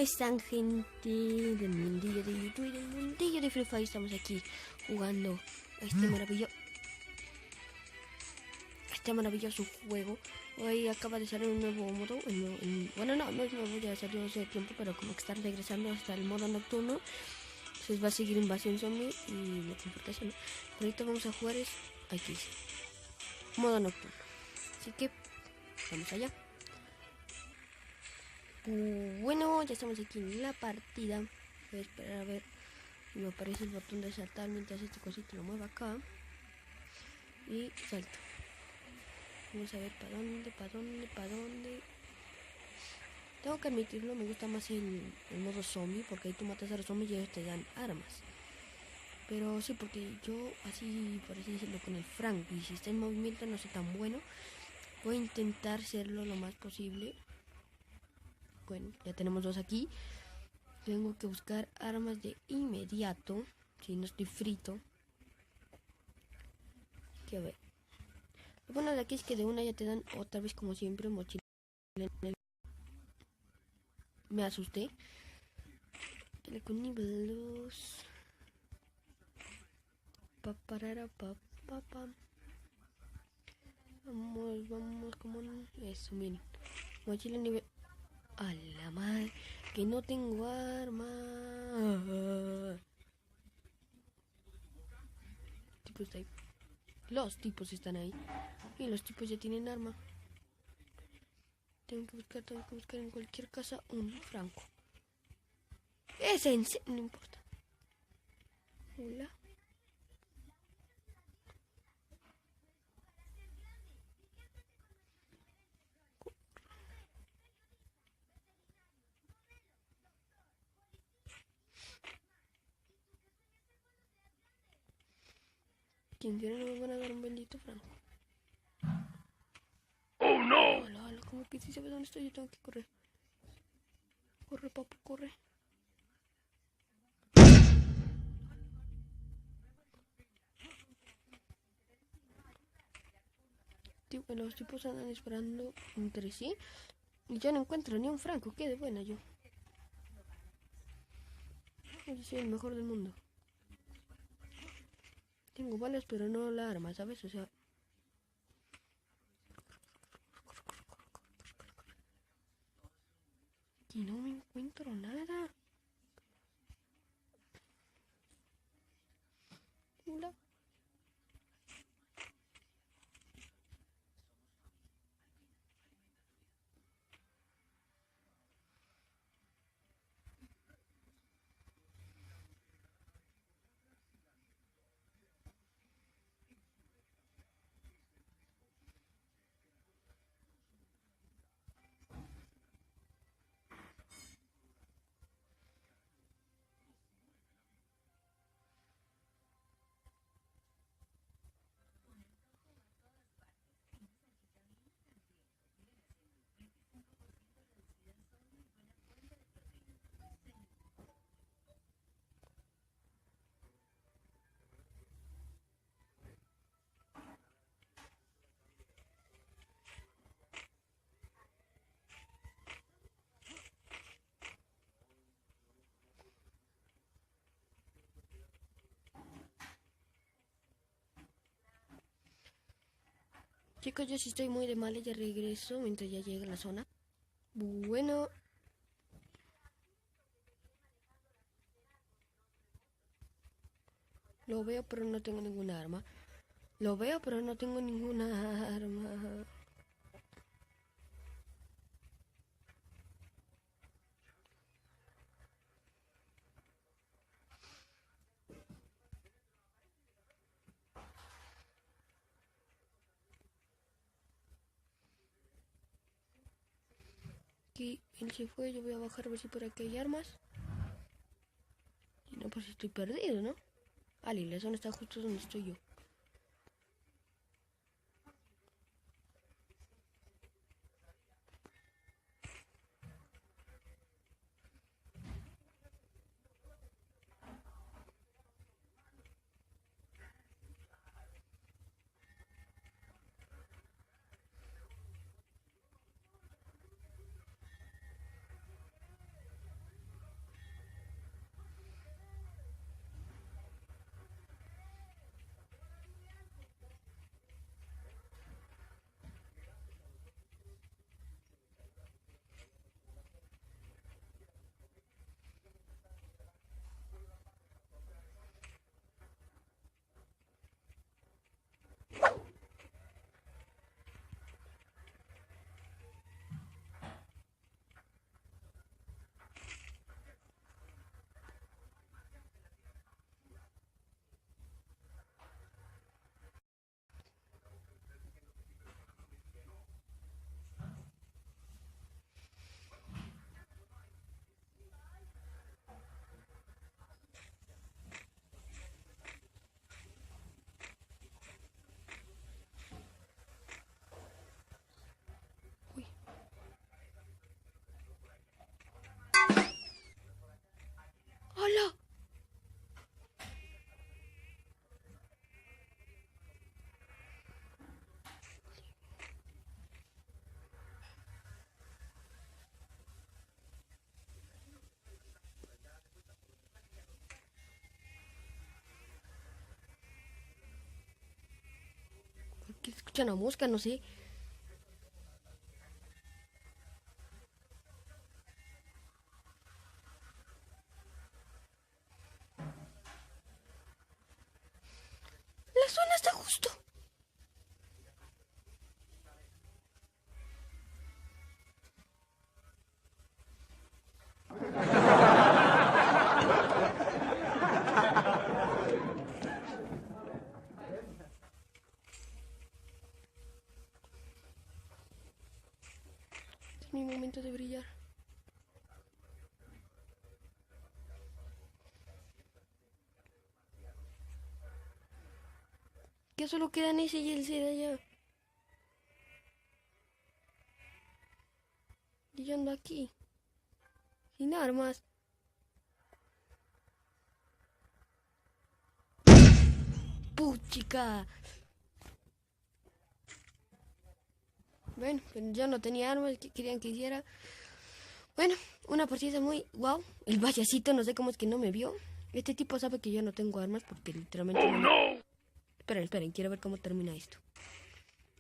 están, gente del mundillo de YouTube y del mundillo de Free Fire? Estamos aquí jugando este maravilloso juego. Hoy acaba de salir un nuevo modo. Bueno, no es nuevo, ya salió hace tiempo, pero como que están regresando hasta el modo nocturno. Entonces va a seguir Invasión Zombie y lo que importa eso, ¿no? Pero ahorita vamos a jugar aquí, modo nocturno. Así que vamos allá. Bueno, ya estamos aquí en la partida. Voy a esperar a ver si me aparece el botón de saltar mientras este cosito lo mueva acá. Y salto. Vamos a ver para dónde. Tengo que admitirlo, me gusta más el modo zombie, porque ahí tú matas a los zombies y ellos te dan armas. Pero sí, porque yo así, por así decirlo, con el Frank, y si está en movimiento no soy tan bueno. Voy a intentar serlo lo más posible. Bueno, ya tenemos dos aquí. Tengo que buscar armas de inmediato, si no estoy frito. Que a ver. Lo bueno de aquí es que de una ya te dan otra vez, como siempre, mochila. Me asusté. Con nivel 2. Vamos, como eso, miren. Mochila nivel. A la madre, que no tengo arma. Tipo está ahí. Los tipos están ahí. Y los tipos ya tienen arma. Tengo que buscar en cualquier casa un franco. Ese no importa. Hola. Quien quiera no me van a dar un bendito franco. ¡Oh, no! Hola, como que si sabe dónde estoy, yo tengo que correr. Corre, papu, corre. Los tipos andan esperando entre sí. Y yo no encuentro ni un franco. Qué de buena yo. Yo soy el mejor del mundo. Tengo balas, pero no la arma, ¿sabes? O sea... Y no me encuentro nada. Hola. Chicos, yo sí estoy muy de mal y ya regreso mientras ya llegue a la zona. Bueno. Lo veo, pero no tengo ninguna arma. Lo veo, pero no tengo ninguna arma. Aquí él se fue, yo voy a bajar a ver si por aquí hay armas. Si no, pues estoy perdido, ¿no? Ali, la zona está justo donde estoy yo. escucha una mosca, no sé. La zona está justo. Es mi momento de brillar. Que solo quedan ese y el C de allá. Y yo ando aquí. Sin armas. ¡Puchica! Bueno, pero yo no tenía armas. ¿Qué querían que hiciera? Bueno, una partida muy... ¡Wow! El payasito, no sé cómo es que no me vio. Este tipo sabe que yo no tengo armas porque literalmente... ¡Oh, no! Esperen, quiero ver cómo termina esto.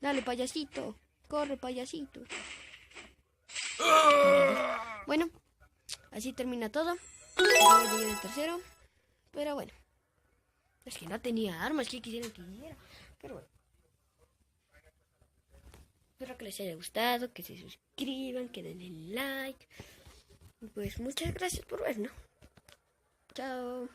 Dale, payasito. Corre, payasito. Bueno, así termina todo. Yo llegué de tercero. Pero bueno. Es que no tenía armas. ¿Qué quisieran que hiciera? Pero bueno. Espero que les haya gustado. Que se suscriban. Que den el like. Pues muchas gracias por ver, ¿no? Chao.